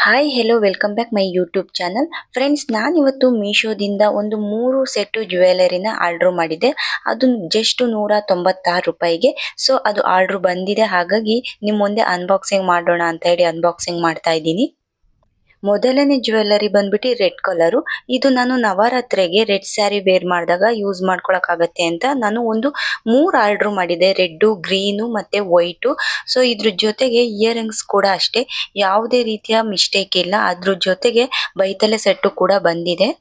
Hi hello welcome back my YouTube channel. Friends, ನಾನಿವತ್ತು ಮೀಶೋದಿಂದ ಒಂದು 3 set ಜ್ಯುವೆಲರಿನ order ಮಾಡಿದ್ದೆ. ಅದು ಜಸ್ಟ್ 196 ರೂಪಾಯಿಗೆ. ಸೊ ಅದು ಆರ್ಡ್ರ್ ಬಂದಿದೆ, ಹಾಗಾಗಿ ನಿಮ್ಮ ಮುಂದೆ ಅನ್ಬಾಕ್ಸಿಂಗ್ ಮಾಡೋಣ ಅಂತ ಹೇಳಿ ಅನ್ಬಾಕ್ಸಿಂಗ್ ಮಾಡ್ತಾ ಇದ್ದೀನಿ. ಮೊದಲನೇ ಜ್ಯುವೆಲರಿ ಬಂದ್ಬಿಟ್ಟು ರೆಡ್ ಕಲರು. ಇದು ನಾನು ನವರಾತ್ರಿಗೆ ರೆಡ್ ಸ್ಯಾರಿ ವೇರ್ ಮಾಡಿದಾಗ ಯೂಸ್ ಮಾಡ್ಕೊಳಕ್ಕಾಗತ್ತೆ ಅಂತ ನಾನು ಒಂದು 3 ಆರ್ಡ್ರ್ ಮಾಡಿದೆ, ರೆಡ್ಡು, ಗ್ರೀನು ಮತ್ತೆ ವೈಟು. ಸೊ ಇದ್ರ ಜೊತೆಗೆ ಇಯರಿಂಗ್ಸ್ ಕೂಡ ಅಷ್ಟೇ, ಯಾವುದೇ ರೀತಿಯ ಮಿಸ್ಟೇಕ್ ಇಲ್ಲ. ಅದ್ರ ಜೊತೆಗೆ ಬೈತಲೆ ಸೆಟ್ಟು ಕೂಡ ಬಂದಿದೆ.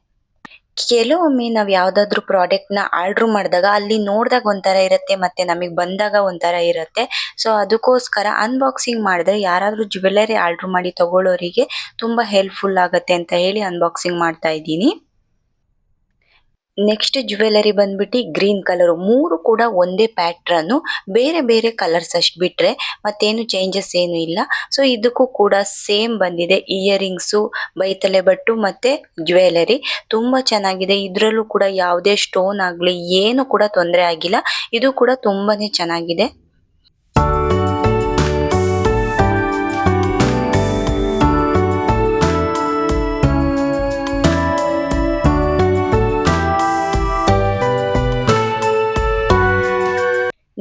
ಕೆಲವೊಮ್ಮೆ ನಾವು ಯಾವುದಾದ್ರೂ ಪ್ರಾಡಕ್ಟ್ನ ಆರ್ಡ್ರ್ ಮಾಡಿದಾಗ ಅಲ್ಲಿ ನೋಡಿದಾಗ ಒಂಥರ ಇರುತ್ತೆ, ಮತ್ತೆ ನಮಗೆ ಬಂದಾಗ ಒಂಥರ ಇರುತ್ತೆ. ಸೊ ಅದಕ್ಕೋಸ್ಕರ ಅನ್ಬಾಕ್ಸಿಂಗ್ ಮಾಡಿದ್ರೆ ಯಾರಾದರೂ ಜ್ಯುವೆಲರಿ ಆರ್ಡ್ರ್ ಮಾಡಿ ತಗೊಳ್ಳೋರಿಗೆ ತುಂಬ ಹೆಲ್ಪ್ಫುಲ್ ಆಗುತ್ತೆ ಅಂತ ಹೇಳಿ ಅನ್ಬಾಕ್ಸಿಂಗ್ ಮಾಡ್ತಾ ಇದ್ದೀನಿ. ನೆಕ್ಸ್ಟ್ ಜ್ಯುವೆಲರಿ ಬಂದ್ಬಿಟ್ಟು ಗ್ರೀನ್ ಕಲರು. 3 ಕೂಡ ಒಂದೇ ಪ್ಯಾಟ್ರನ್ನು, ಬೇರೆ ಬೇರೆ ಕಲರ್ಸ್ ಅಷ್ಟು ಬಿಟ್ರೆ ಮತ್ತೇನು ಚೇಂಜಸ್ ಏನು ಇಲ್ಲ. ಸೊ ಇದಕ್ಕೂ ಕೂಡ ಸೇಮ್ ಬಂದಿದೆ, ಇಯರಿಂಗ್ಸು, ಬೈತಲೆ ಬಟ್ಟು ಮತ್ತೆ ಜ್ಯುವೆಲರಿ ತುಂಬ ಚೆನ್ನಾಗಿದೆ. ಇದರಲ್ಲೂ ಕೂಡ ಯಾವುದೇ ಸ್ಟೋನ್ ಆಗಲಿ ಏನು ಕೂಡ ತೊಂದರೆ ಆಗಿಲ್ಲ. ಇದು ಕೂಡ ತುಂಬಾನೇ ಚೆನ್ನಾಗಿದೆ.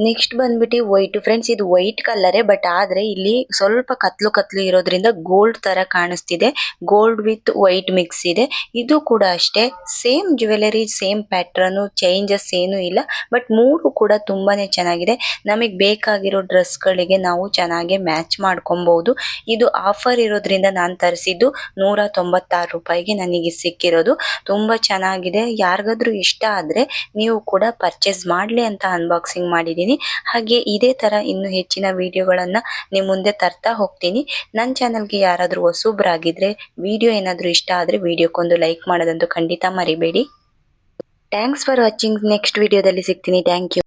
ನೆಕ್ಸ್ಟ್ ಬಂದ್ಬಿಟ್ಟು ವೈಟ್. ಫ್ರೆಂಡ್ಸ್, ಇದು ವೈಟ್ ಕಲರೇ, ಬಟ್ ಆದ್ರೆ ಇಲ್ಲಿ ಸ್ವಲ್ಪ ಕತ್ಲು ಕತ್ಲು ಇರೋದ್ರಿಂದ ಗೋಲ್ಡ್ ತರ ಕಾಣಿಸ್ತಿದೆ. ಗೋಲ್ಡ್ ವಿತ್ ವೈಟ್ ಮಿಕ್ಸ್ ಇದೆ. ಇದು ಕೂಡ ಅಷ್ಟೇ, same jewellery, same pattern, changes ಏನು ಇಲ್ಲ. ಬಟ್ 3 ಕೂಡ ತುಂಬಾನೇ ಚೆನ್ನಾಗಿದೆ. ನಮಗೆ ಬೇಕಾಗಿರೋ ಡ್ರೆಸ್ಗಳಿಗೆ ನಾವು ಚೆನ್ನಾಗಿ ಮ್ಯಾಚ್ ಮಾಡ್ಕೊಬಹುದು. ಇದು ಆಫರ್ ಇರೋದ್ರಿಂದ ನಾನು ತರಿಸಿದ್ದು 196 ರೂಪಾಯಿಗೆ ನನಗೆ ಸಿಕ್ಕಿರೋದು. ತುಂಬಾ ಚೆನ್ನಾಗಿದೆ. ಯಾರಿಗಾದ್ರೂ ಇಷ್ಟ ಆದ್ರೆ ನೀವು ಕೂಡ ಪರ್ಚೇಸ್ ಮಾಡ್ಲಿ ಅಂತ ಅನ್ಬಾಕ್ಸಿಂಗ್ ಮಾಡಿದ್ದೀನಿ. ಹಾಗೆ ಇದೇ ತರ ಇನ್ನು ಹೆಚ್ಚಿನ ವಿಡಿಯೋಗಳನ್ನ ನಿಮ್ಮ ಮುಂದೆ ತರ್ತಾ ಹೋಗ್ತೀನಿ. ನನ್ನ ಚಾನಲ್ಗೆ ಯಾರಾದರೂ ಹೊಸಬ್ರಾಗಿದ್ರೆ, ವಿಡಿಯೋ ಏನಾದರೂ ಇಷ್ಟ ಆದ್ರೆ ವಿಡಿಯೋಕ್ಕೊಂದು ಲೈಕ್ ಮಾಡೋದಂತೂ ಖಂಡಿತ ಮರಿಬೇಡಿ. Thanks for watching. ನೆಕ್ಸ್ಟ್ ವಿಡಿಯೋದಲ್ಲಿ ಸಿಗ್ತೀನಿ. Thank you.